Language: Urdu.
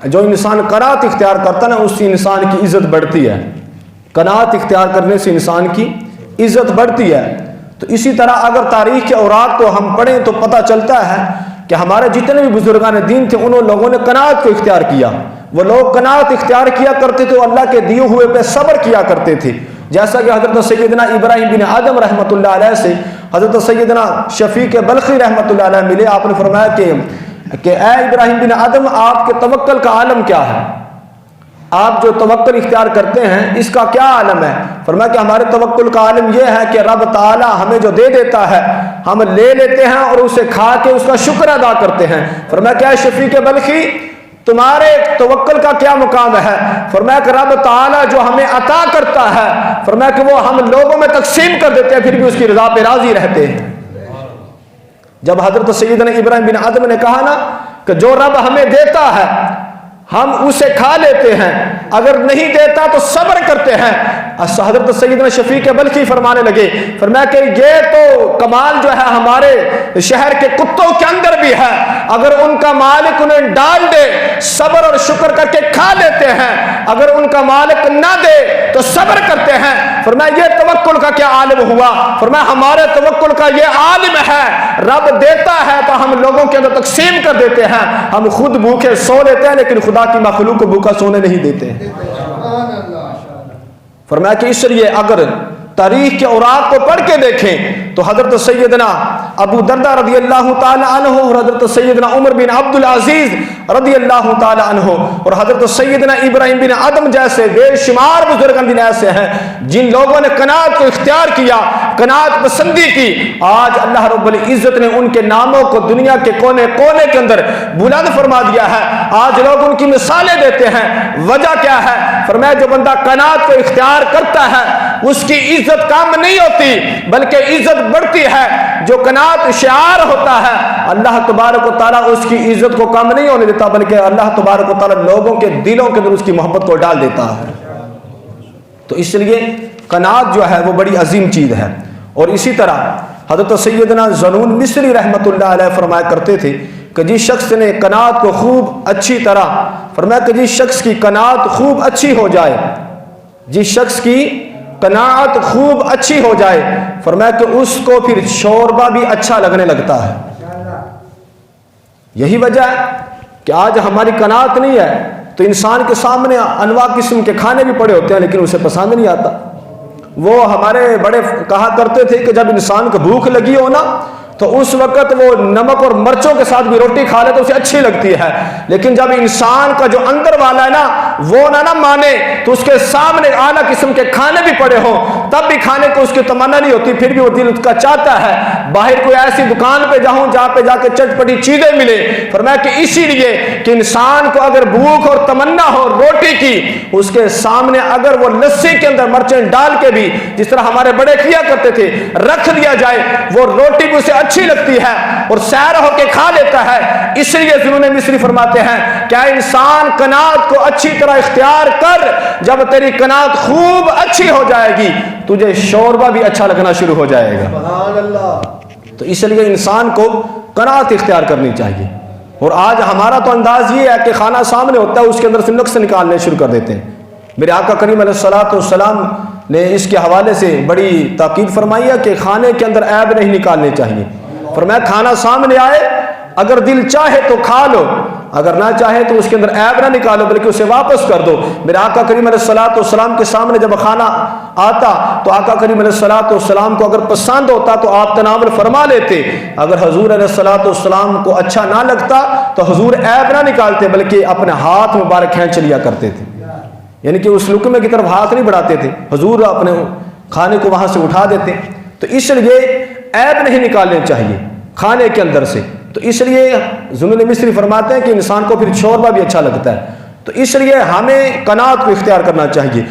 جو انسان قناعت اختیار کرتا ہے نا، اس سے انسان کی عزت بڑھتی ہے۔ قناعت اختیار کرنے سے انسان کی عزت بڑھتی ہے۔ تو اسی طرح اگر تاریخ کے اوراق کو ہم پڑھیں تو پتہ چلتا ہے کہ ہمارے جتنے بھی بزرگان دین تھے، انہوں لوگوں نے قناعت کو اختیار کیا۔ وہ لوگ قناعت اختیار کیا کرتے تھے، اللہ کے دیے ہوئے پہ صبر کیا کرتے تھے۔ جیسا کہ حضرت سیدنا ابراہیم بن آدم رحمۃ اللہ علیہ سے حضرت سیدنا شفیق بلخی رحمۃ اللہ علیہ ملے۔ آپ نے فرمایا کہ اے ابراہیم بن آدم، آپ کے توکل کا عالم کیا ہے؟ آپ جو توکل اختیار کرتے ہیں اس کا کیا عالم ہے؟ فرمایا کہ ہمارے توکل کا عالم یہ ہے کہ رب تعالی ہمیں جو دے دیتا ہے ہم لے لیتے ہیں اور اسے کھا کے اس کا شکر ادا کرتے ہیں۔ فرمایا کہ اے شفیق بلخی، تمہارے توکل کا کیا مقام ہے؟ فرمایا کہ رب تعالی جو ہمیں عطا کرتا ہے، فرمایا کہ وہ ہم لوگوں میں تقسیم کر دیتے ہیں، پھر بھی اس کی رضا پہ راضی رہتے ہیں۔ جب حضرت سیدنا ابراہیم بن آدم نے کہا نا کہ جو رب ہمیں دیتا ہے ہم اسے کھا لیتے ہیں، اگر نہیں دیتا تو صبر کرتے ہیں، حضرت سیدنا شفیق بلخی فرمانے لگے، فرمایا کہ یہ تو کمال جو ہے ہمارے شہر کے کتوں کے اندر بھی ہے، اگر ان کا مالک انہیں ڈال دے صبر اور شکر کر کے کھا لیتے ہیں، اگر ان کا مالک نہ دے تو صبر کرتے ہیں۔ فرمایا یہ توکل کا کیا عالم ہوا؟ فرمایا ہمارے توکل کا یہ عالم ہے، رب دیتا ہے تو ہم لوگوں کے اندر تقسیم کر دیتے ہیں، ہم خود بھوکے سو لیتے ہیں لیکن خدا کی مخلوق کو بھوکا سونے نہیں دیتے۔ فرمایا کہ اس لیے اگر تاریخ کے اوراق کو پڑھ کے دیکھیں تو حضرت سیدنا ابو دردہ رضی اللہ تعالی عنہ اور حضرت سیدنا عمر بن عبد العزیز رضی اللہ تعالی عنہ اور حضرت سیدنا ابراہیم بن آدم جیسے بے شمار بزرگان دین ایسے ہیں جن لوگوں نے قناعت کو اختیار کیا، قناعت پسندی کی۔ آج اللہ رب العزت نے ان کے ناموں کو دنیا کے کونے کونے کے اندر بلند فرما دیا ہے۔ آج لوگ ان کی مثالیں دیتے ہیں۔ وجہ کیا ہے؟ فرمایا جو بندہ قناعت کو اختیار کرتا ہے اس کی عزت کم نہیں ہوتی بلکہ عزت بڑھتی ہے۔ جو قناعت شعار ہوتا ہے اللہ تبارک و تعالیٰ اس کی عزت کو کم نہیں ہونے دیتا بلکہ اللہ تبارک و تعالیٰ لوگوں کے دلوں کے اندر اس کی محبت کو ڈال دیتا ہے۔ تو اس لیے قناعت جو ہے وہ بڑی عظیم چیز ہے۔ اور اسی طرح حضرت سیدنا ذنون مصری رحمۃ اللہ علیہ فرمایا کرتے تھے کہ جس شخص نے قناعت کو خوب اچھی طرح، فرمایا کہ جس شخص کی قناعت خوب اچھی ہو جائے، جس شخص کی قناعت خوب اچھی ہو جائے، فرمایا کہ اس کو پھر شوربہ بھی اچھا لگنے لگتا ہے۔ یہی وجہ ہے کہ آج ہماری قناعت نہیں ہے تو انسان کے سامنے انواع قسم کے کھانے بھی پڑے ہوتے ہیں لیکن اسے پسند نہیں آتا۔ وہ ہمارے بڑے کہا کرتے تھے کہ جب انسان کو بھوک لگی ہو نا تو اس وقت وہ نمک اور مرچوں کے ساتھ بھی روٹی کھا لے تو اسے اچھی لگتی ہے، لیکن جب انسان کا جو اندر والا ہے نا وہ نہ مانے تو اس کے سامنے اعلیٰ قسم کے کھانے بھی پڑے ہوں تب بھی کھانے کو اس کی تمنا نہیں ہوتی، پھر بھی وہ دل اس کا چاہتا ہے باہر کوئی ایسی دکان پہ جاؤں جہاں پہ جا کے چٹپٹی چیزیں ملے۔ فرمایا کہ اسی لیے کہ انسان کو اگر بھوک اور تمنا ہو روٹی کی، اس کے سامنے اگر وہ لسی کے اندر مرچیں ڈال کے بھی جس طرح ہمارے بڑے کیا کرتے تھے رکھ دیا جائے، وہ روٹی بھی اسے اچھی لگتی ہے اور سیر ہو کے کھا لیتا ہے۔ اس لیے ذنون مصری فرماتے ہیں کیا انسان قناعت کو اچھی طرح اختیار کر، جب تیری قناعت خوب اچھی ہو جائے گی تجھے شوربہ بھی اچھا لگنا شروع ہو جائے گا۔ سبحان اللہ۔ تو اس لیے انسان کو قناعت اختیار کرنی چاہیے۔ اور آج ہمارا تو انداز یہ ہے کہ کھانا سامنے ہوتا ہے اس کے اندر سے نقص نکالنے شروع کر دیتے ہیں۔ میرے آقا کریم علیہ الصلوۃ والسلام نے اس کے حوالے سے بڑی تاکید فرمائی ہے کہ کھانے کے اندر عیب نہیں نکالنے چاہیے۔ فرمایا کھانا سامنے آئے اگر دل چاہے تو کھا لو، اگر نہ چاہے تو اس کے اندر عیب نہ نکالو بلکہ اسے واپس کر دو۔ میرے آقا کریم علیہ الصلوۃ والسلام کے سامنے جب کھانا آتا تو آقا کریم علیہ الصلوۃ والسلام کو اگر پسند ہوتا تو آپ تناول فرما لیتے، اگر حضور علیہ الصلوۃ والسلام کو اچھا نہ لگتا تو حضور عیب نہ نکالتے بلکہ اپنے ہاتھ مبارک کھینچ لیا کرتے تھے، یعنی کہ اس لقمے کی طرف ہاتھ نہیں بڑھاتے تھے، حضور اپنے کھانے کو وہاں سے اٹھا دیتے۔ تو اس لیے عیب نہیں نکالنے چاہیے کھانے کے اندر سے۔ تو اس لیے ذنون مصری فرماتے ہیں کہ انسان کو پھر شوربہ بھی اچھا لگتا ہے۔ تو اس لیے ہمیں قناعت کو اختیار کرنا چاہیے۔